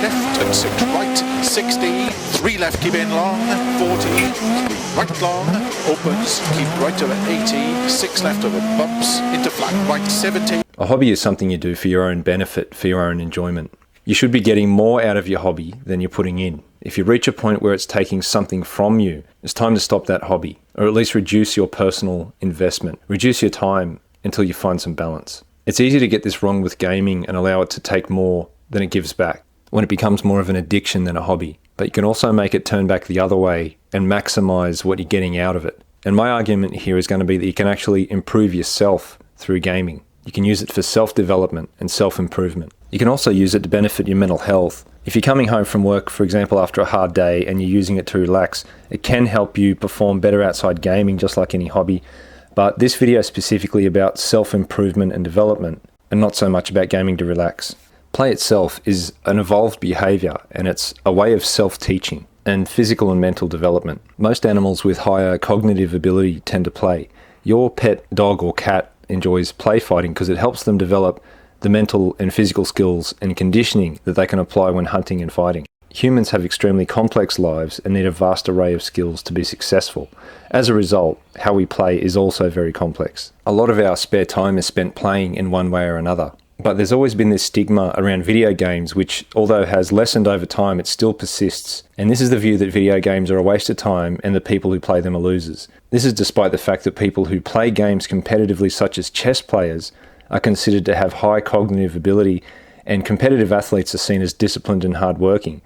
left and 6 right, 60, 3 left, keep in long, 40, 3 right long, opens, keep right over 80, 6 left over bumps, into flat right, 70. A hobby is something you do for your own benefit, for your own enjoyment. You should be getting more out of your hobby than you're putting in. If you reach a point where it's taking something from you, it's time to stop that hobby, or at least reduce your personal investment. Reduce your time until you find some balance. It's easy to get this wrong with gaming and allow it to take more than it gives back, when it becomes more of an addiction than a hobby. But you can also make it turn back the other way and maximize what you're getting out of it. And my argument here is going to be that you can actually improve yourself through gaming. You can use it for self-development and self-improvement. You can also use it to benefit your mental health. If you're coming home from work, for example, after a hard day and you're using it to relax, it can help you perform better outside gaming, just like any hobby. But this video is specifically about self-improvement and development, and not so much about gaming to relax. Play itself is an evolved behavior, and it's a way of self-teaching and physical and mental development. Most animals with higher cognitive ability tend to play. Your pet dog or cat enjoys play fighting because it helps them develop the mental and physical skills and conditioning that they can apply when hunting and fighting. Humans have extremely complex lives and need a vast array of skills to be successful. As a result, how we play is also very complex. A lot of our spare time is spent playing in one way or another. But there's always been this stigma around video games, which, although has lessened over time, it still persists. And this is the view that video games are a waste of time and the people who play them are losers. This is despite the fact that people who play games competitively, such as chess players, are considered to have high cognitive ability, and competitive athletes are seen as disciplined and hardworking.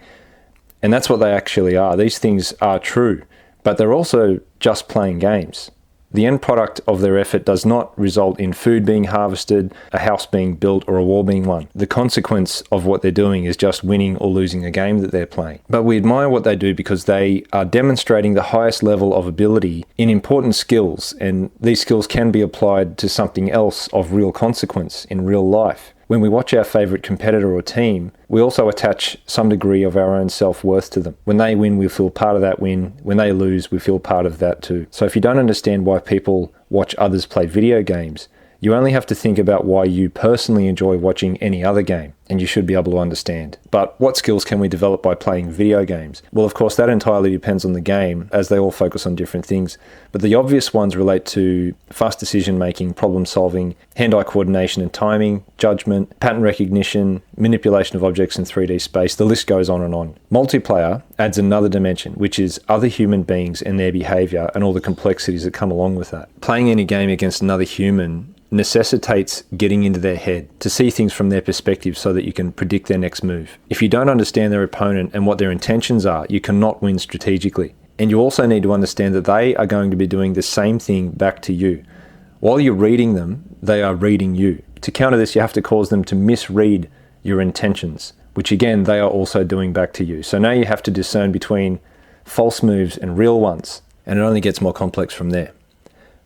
And that's what they actually are. These things are true, but they're also just playing games. The end product of their effort does not result in food being harvested, a house being built, or a war being won. The consequence of what they're doing is just winning or losing a game that they're playing. But we admire what they do because they are demonstrating the highest level of ability in important skills, and these skills can be applied to something else of real consequence in real life. When we watch our favourite competitor or team, we also attach some degree of our own self-worth to them. When they win, we feel part of that win. When they lose, we feel part of that too. So if you don't understand why people watch others play video games, you only have to think about why you personally enjoy watching any other game, and you should be able to understand. But what skills can we develop by playing video games? Well, of course, that entirely depends on the game, as they all focus on different things. But the obvious ones relate to fast decision-making, problem-solving, hand-eye coordination and timing, judgment, pattern recognition, manipulation of objects in 3D space. The list goes on and on. Multiplayer adds another dimension, which is other human beings and their behavior and all the complexities that come along with that. Playing any game against another human necessitates getting into their head to see things from their perspective so that you can predict their next move. If you don't understand their opponent and what their intentions are, you cannot win strategically. And you also need to understand that they are going to be doing the same thing back to you. While you're reading them, they are reading you. To counter this, you have to cause them to misread your intentions, which again, they are also doing back to you. So now you have to discern between false moves and real ones, and it only gets more complex from there.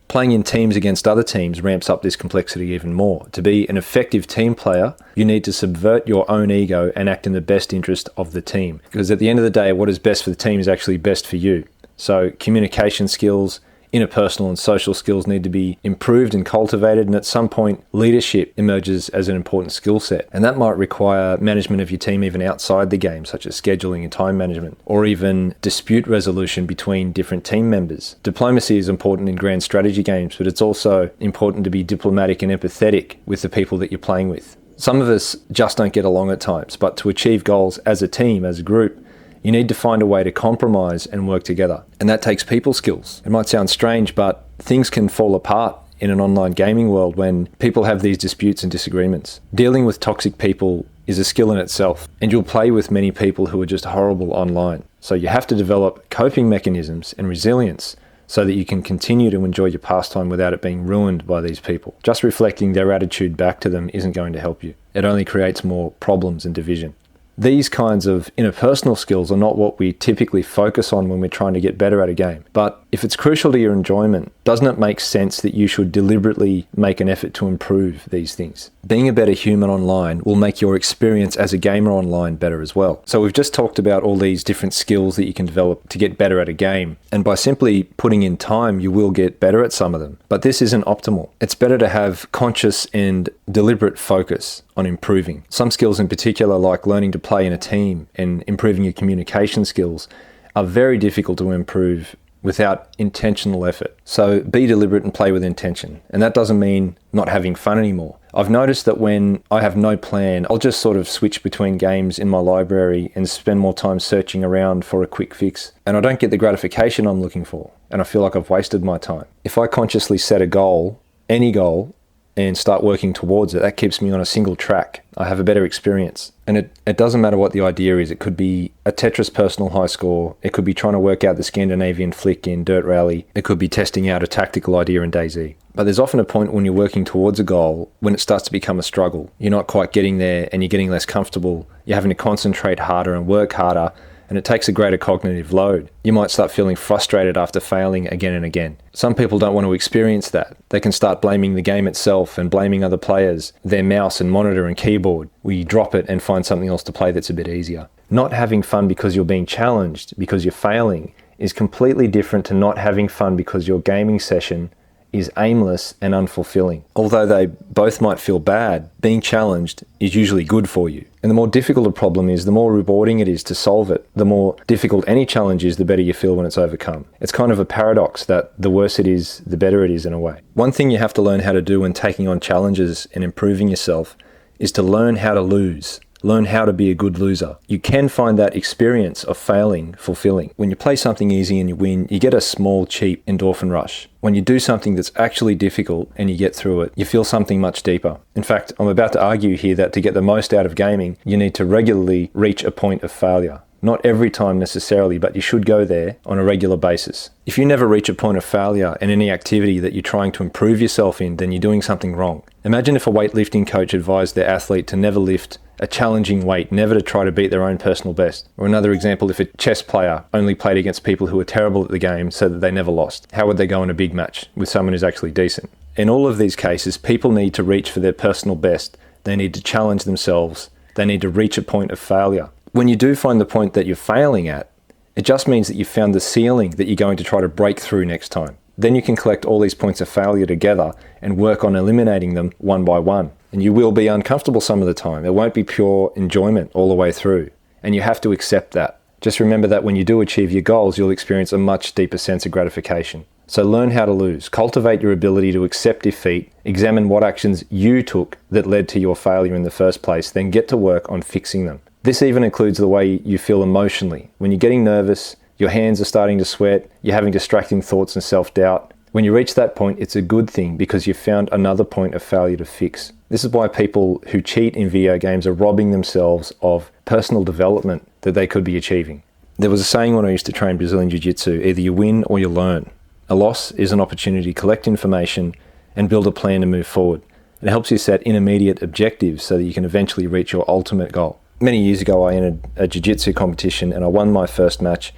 Playing in teams against other teams ramps up this complexity even more. To be an effective team player, you need to subvert your own ego and act in the best interest of the team. Because at the end of the day, what is best for the team is actually best for you. So communication skills, interpersonal and social skills need to be improved and cultivated, and at some point leadership emerges as an important skill set, and that might require management of your team even outside the game, such as scheduling and time management, or even dispute resolution between different team members. Diplomacy is important in grand strategy games, but it's also important to be diplomatic and empathetic with the people that you're playing with. Some of us just don't get along at times, but to achieve goals as a team, as a group, you need to find a way to compromise and work together. And that takes people skills. It might sound strange, but things can fall apart in an online gaming world when people have these disputes and disagreements. Dealing with toxic people is a skill in itself, and you'll play with many people who are just horrible online. So you have to develop coping mechanisms and resilience so that you can continue to enjoy your pastime without it being ruined by these people. Just reflecting their attitude back to them isn't going to help you. It only creates more problems and division. These kinds of interpersonal skills are not what we typically focus on when we're trying to get better at a game, but If it's crucial to your enjoyment, doesn't it make sense that you should deliberately make an effort to improve these things? Being a better human online will make your experience as a gamer online better as well. So we've just talked about all these different skills that you can develop to get better at a game. And by simply putting in time, you will get better at some of them. But this isn't optimal. It's better to have conscious and deliberate focus on improving. Some skills in particular, like learning to play in a team and improving your communication skills, are very difficult to improve without intentional effort. So be deliberate and play with intention. And that doesn't mean not having fun anymore. I've noticed that when I have no plan, I'll just sort of switch between games in my library and spend more time searching around for a quick fix. And I don't get the gratification I'm looking for. And I feel like I've wasted my time. If I consciously set a goal, any goal, and start working towards it, that keeps me on a single track. I have a better experience. And it doesn't matter what the idea is. It could be a Tetris personal high score. It could be trying to work out the Scandinavian flick in Dirt Rally. It could be testing out a tactical idea in DayZ. But there's often a point when you're working towards a goal when it starts to become a struggle. You're not quite getting there and you're getting less comfortable. You're having to concentrate harder and work harder, and it takes a greater cognitive load. You might start feeling frustrated after failing again and again. Some people don't want to experience that. They can start blaming the game itself and blaming other players, their mouse and monitor and keyboard. We drop it and find something else to play that's a bit easier. Not having fun because you're being challenged, because you're failing, is completely different to not having fun because your gaming session is aimless and unfulfilling. Although they both might feel bad, being challenged is usually good for you. And the more difficult a problem is, the more rewarding it is to solve it. The more difficult any challenge is, the better you feel when it's overcome. It's kind of a paradox that the worse it is, the better it is in a way. One thing you have to learn how to do when taking on challenges and improving yourself is to learn how to lose. Learn how to be a good loser. You can find that experience of failing fulfilling. When you play something easy and you win, you get a small, cheap endorphin rush. When you do something that's actually difficult and you get through it, you feel something much deeper. In fact, I'm about to argue here that to get the most out of gaming, you need to regularly reach a point of failure. Not every time necessarily, but you should go there on a regular basis. If you never reach a point of failure in any activity that you're trying to improve yourself in, then you're doing something wrong. Imagine if a weightlifting coach advised their athlete to never lift a challenging weight, never to try to beat their own personal best. Or another example, if a chess player only played against people who were terrible at the game so that they never lost, how would they go in a big match with someone who's actually decent? In all of these cases, people need to reach for their personal best. They need to challenge themselves. They need to reach a point of failure. When you do find the point that you're failing at, it just means that you've found the ceiling that you're going to try to break through next time. Then you can collect all these points of failure together and work on eliminating them one by one. And you will be uncomfortable some of the time. It won't be pure enjoyment all the way through. And you have to accept that. Just remember that when you do achieve your goals, you'll experience a much deeper sense of gratification. So learn how to lose. Cultivate your ability to accept defeat. Examine what actions you took that led to your failure in the first place. Then get to work on fixing them. This even includes the way you feel emotionally. When you're getting nervous, your hands are starting to sweat, you're having distracting thoughts and self-doubt. When you reach that point, it's a good thing because you've found another point of failure to fix. This is why people who cheat in video games are robbing themselves of personal development that they could be achieving. There was a saying when I used to train Brazilian Jiu-Jitsu, either you win or you learn. A loss is an opportunity to collect information and build a plan to move forward. It helps you set intermediate objectives so that you can eventually reach your ultimate goal. Many years ago, I entered a Jiu-Jitsu competition and I won my first match.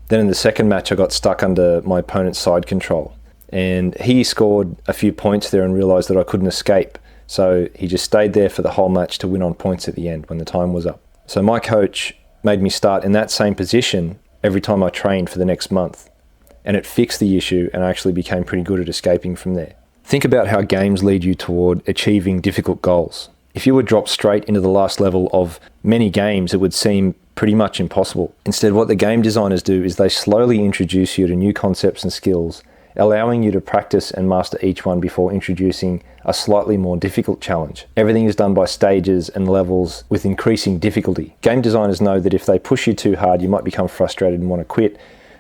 Then in the second match, I got stuck under my opponent's side control. And he scored a few points there and realized that I couldn't escape. So he just stayed there for the whole match to win on points at the end when the time was up. So my coach made me start in that same position every time I trained for the next month. And it fixed the issue and I actually became pretty good at escaping from there. Think about how games lead you toward achieving difficult goals. If you were dropped straight into the last level of many games, it would seem pretty much impossible. Instead, what the game designers do is they slowly introduce you to new concepts and skills, allowing you to practice and master each one before introducing a slightly more difficult challenge. Everything is done by stages and levels with increasing difficulty. Game designers know that if they push you too hard, you might become frustrated and want to quit,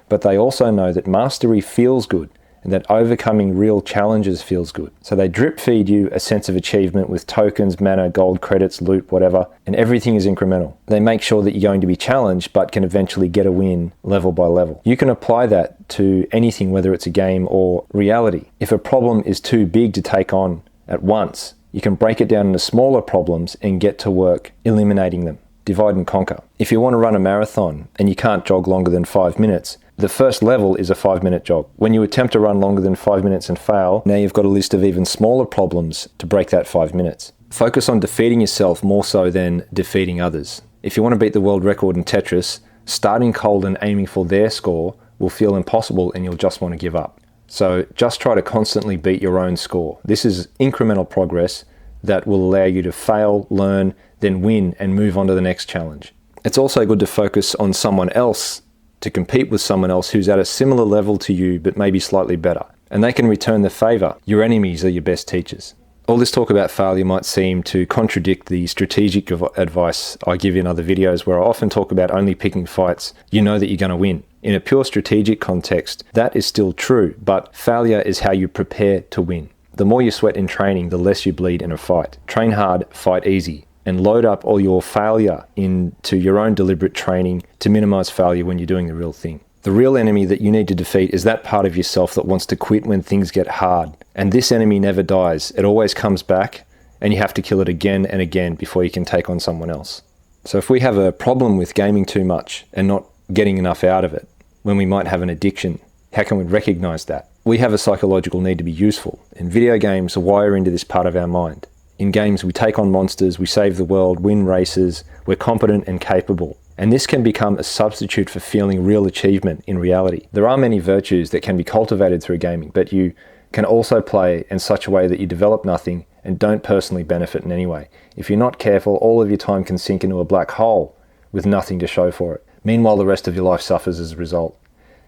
but they also know that mastery feels good and that overcoming real challenges feels good. So they drip feed you a sense of achievement with tokens, mana, gold, credits, loot, whatever, and everything is incremental. They make sure that you're going to be challenged but can eventually get a win level by level. You can apply that to anything, whether it's a game or reality. If a problem is too big to take on at once, you can break it down into smaller problems and get to work eliminating them. Divide and conquer. If you want to run a marathon and you can't jog longer than 5 minutes, The first level is a 5-minute jog. When you attempt to run longer than 5 minutes and fail, now you've got a list of even smaller problems to break that 5 minutes. Focus on defeating yourself more so than defeating others. If you want to beat the world record in Tetris, starting cold and aiming for their score will feel impossible and you'll just want to give up. So just try to constantly beat your own score. This is incremental progress that will allow you to fail, learn, then win and move on to the next challenge. It's also good to focus on someone else, to compete with someone else who's at a similar level to you but maybe slightly better. And they can return the favor. Your enemies are your best teachers. All this talk about failure might seem to contradict the strategic advice I give in other videos where I often talk about only picking fights you know that you're going to win. In a pure strategic context, that is still true, but failure is how you prepare to win. The more you sweat in training, the less you bleed in a fight. Train hard, fight easy, and load up all your failure into your own deliberate training to minimize failure when you're doing the real thing. The real enemy that you need to defeat is that part of yourself that wants to quit when things get hard. And this enemy never dies. It always comes back, and you have to kill it again and again before you can take on someone else. So if we have a problem with gaming too much and not getting enough out of it, when we might have an addiction, how can we recognize that? We have a psychological need to be useful, and video games wire into this part of our mind. In games, we take on monsters, we save the world, win races, we're competent and capable. And this can become a substitute for feeling real achievement in reality. There are many virtues that can be cultivated through gaming, but you can also play in such a way that you develop nothing and don't personally benefit in any way. If you're not careful, all of your time can sink into a black hole with nothing to show for it. Meanwhile, the rest of your life suffers as a result.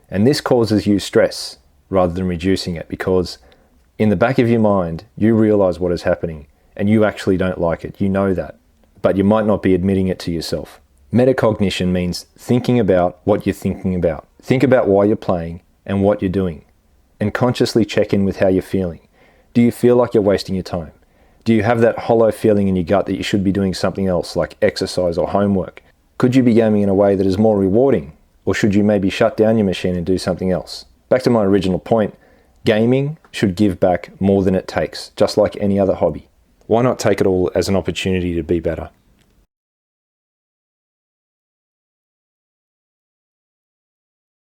And this causes you stress rather than reducing it, because in the back of your mind, you realize what is happening and you actually don't like it. You know that, but you might not be admitting it to yourself. Metacognition means thinking about what you're thinking about. Think about why you're playing and what you're doing, and consciously check in with how you're feeling. Do you feel like you're wasting your time? Do you have that hollow feeling in your gut that you should be doing something else, like exercise or homework? Could you be gaming in a way that is more rewarding? Or should you maybe shut down your machine and do something else? Back to my original point, gaming should give back more than it takes, just like any other hobby. Why not take it all as an opportunity to be better?